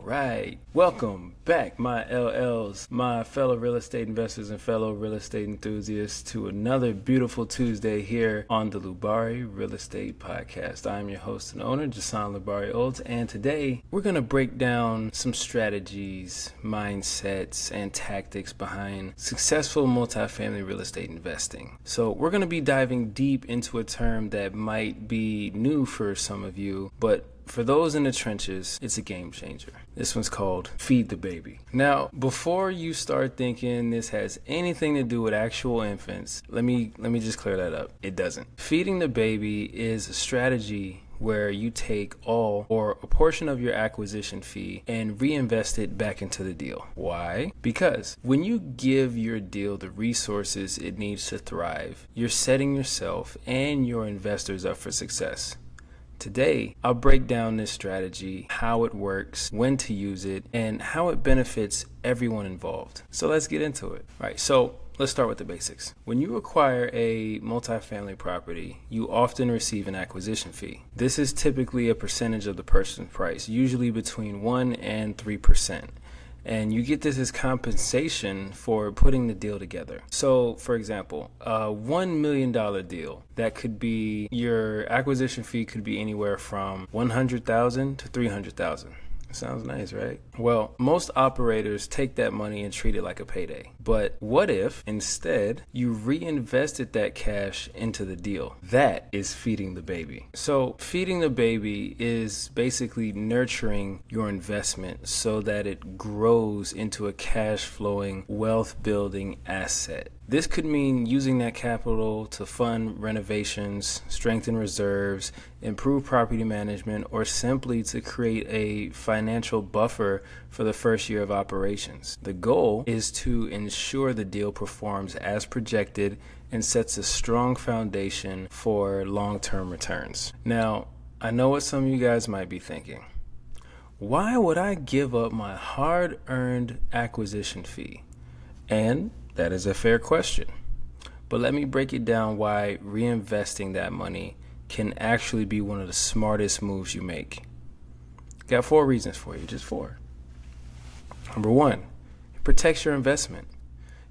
right. Welcome back, my LLs, my fellow real estate investors and fellow real estate enthusiasts, to another beautiful Tuesday here on the Lubari Real Estate Podcast. I'm your host and owner, Jason Lubari Olds, and today we're going to break down some strategies, mindsets, and tactics behind successful multifamily real estate investing. So we're going to be diving deep into a term that might be new for some of you, but for those in the trenches, it's a game changer. This one's called Feed the Baby. Now, before you start thinking this has anything to do with actual infants, let me just clear that up. It doesn't. Feeding the baby is a strategy where you take all or a portion of your acquisition fee and reinvest it back into the deal. Why? Because when you give your deal the resources it needs to thrive, you're setting yourself and your investors up for success. Today, I'll break down this strategy, how it works, when to use it, and how it benefits everyone involved. So let's get into it. All right, so let's start with the basics. When you acquire a multifamily property, you often receive an acquisition fee. This is typically a percentage of the purchase price, usually between 1 and 3%. And you get this as compensation for putting the deal together. So, for example, a $1 million deal, that could be, your acquisition fee could be anywhere from $100,000 to $300,000. Sounds nice, right? Well, most operators take that money and treat it like a payday. But what if instead you reinvested that cash into the deal? That is feeding the baby. So feeding the baby is basically nurturing your investment so that it grows into a cash flowing, wealth building asset. This could mean using that capital to fund renovations, strengthen reserves, improve property management, or simply to create a financial buffer for the first year of operations. The goal is to ensure the deal performs as projected and sets a strong foundation for long-term returns. Now, I know what some of you guys might be thinking. Why would I give up my hard-earned acquisition fee? And that is a fair question. But let me break it down why reinvesting that money can actually be one of the smartest moves you make. Got 4 reasons for you, just 4. Number 1, it protects your investment.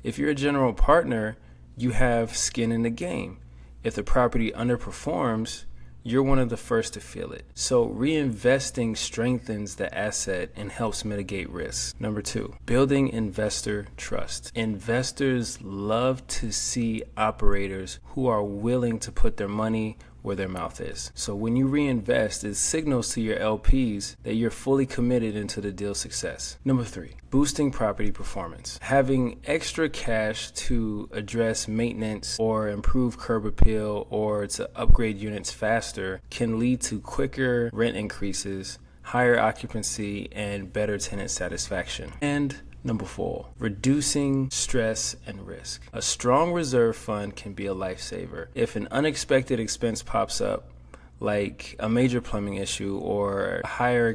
If you're a general partner, you have skin in the game. If the property underperforms, you're one of the first to feel it. So reinvesting strengthens the asset and helps mitigate risk. Number 2, building investor trust. Investors love to see operators who are willing to put their money where their mouth is. So when you reinvest, it signals to your LPs that you're fully committed into the deal's success. Number 3, boosting property performance. Having extra cash to address maintenance or improve curb appeal or to upgrade units faster can lead to quicker rent increases, higher occupancy, and better tenant satisfaction. And Number 4, reducing stress and risk. A strong reserve fund can be a lifesaver. If an unexpected expense pops up, like a major plumbing issue or higher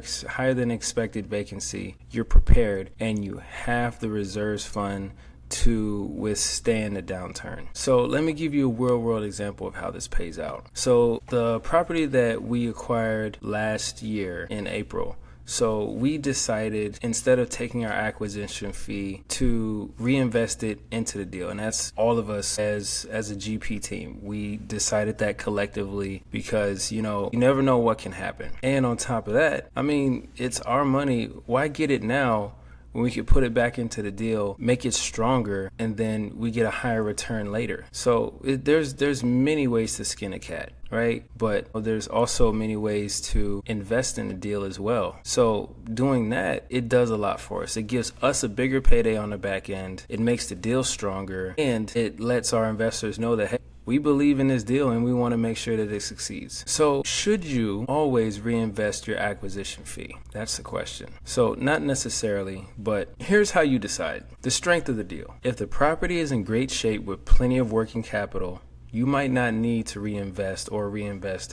than expected vacancy, you're prepared and you have the reserves fund to withstand a downturn. So let me give you a real world example of how this pays out. So the property that we acquired last year in April, so we decided, instead of taking our acquisition fee, to reinvest it into the deal. And that's all of us as a GP team. We decided that collectively because, you never know what can happen. And on top of that, it's our money. Why get it now when we could put it back into the deal, make it stronger, and then we get a higher return later? So there's many ways to skin a cat, right? But there's also many ways to invest in the deal as well. So doing that, it does a lot for us. It gives us a bigger payday on the back end. It makes the deal stronger, and it lets our investors know that, hey, we believe in this deal and we want to make sure that it succeeds. So should you always reinvest your acquisition fee? That's the question. So not necessarily, but here's how you decide. The strength of the deal. If the property is in great shape with plenty of working capital, you might not need to reinvest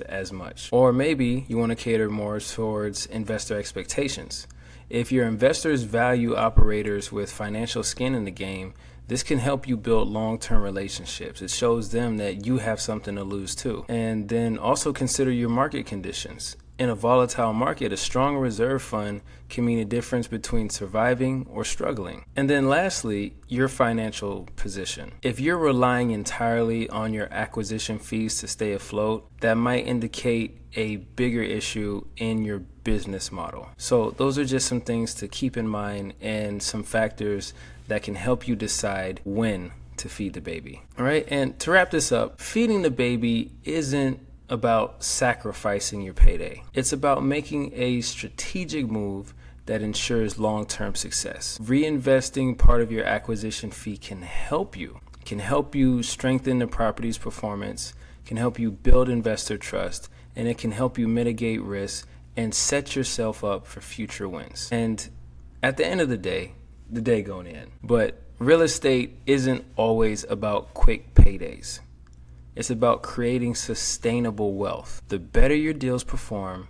as much. Or maybe you want to cater more towards investor expectations. If your investors value operators with financial skin in the game, this can help you build long-term relationships. It shows them that you have something to lose too. And then also consider your market conditions. In a volatile market, a strong reserve fund can mean a difference between surviving or struggling. And then lastly, your financial position. If you're relying entirely on your acquisition fees to stay afloat, that might indicate a bigger issue in your business model. So those are just some things to keep in mind and some factors that can help you decide when to feed the baby. All right. And to wrap this up, feeding the baby isn't about sacrificing your payday. It's about making a strategic move that ensures long-term success. Reinvesting part of your acquisition fee can help you strengthen the property's performance, can help you build investor trust, and it can help you mitigate risk and set yourself up for future wins. And at the end of the day going in. But real estate isn't always about quick paydays. It's about creating sustainable wealth. The better your deals perform,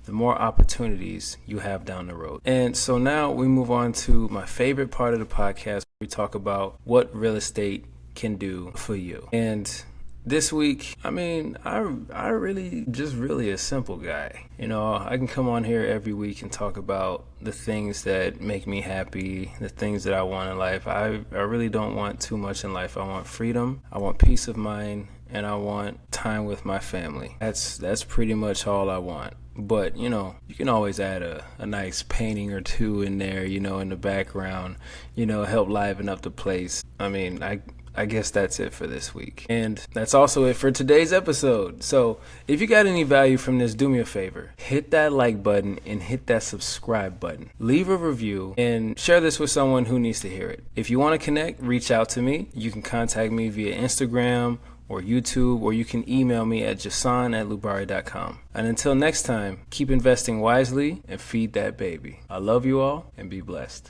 the more opportunities you have down the road. And so now we move on to my favorite part of the podcast. We talk about what real estate can do for you. And this week, I really just really a simple guy. I can come on here every week and talk about the things that make me happy, the things that I want in life. I really don't want too much in life. I want freedom, I want peace of mind, and I want time with my family. That's pretty much all I want. But, you can always add a nice painting or two in there, in the background, help liven up the place. I guess that's it for this week. And that's also it for today's episode. So if you got any value from this, do me a favor. Hit that like button and hit that subscribe button. Leave a review and share this with someone who needs to hear it. If you want to connect, reach out to me. You can contact me via Instagram or YouTube, or you can email me at jason@lubari.com. And until next time, keep investing wisely and feed that baby. I love you all and be blessed.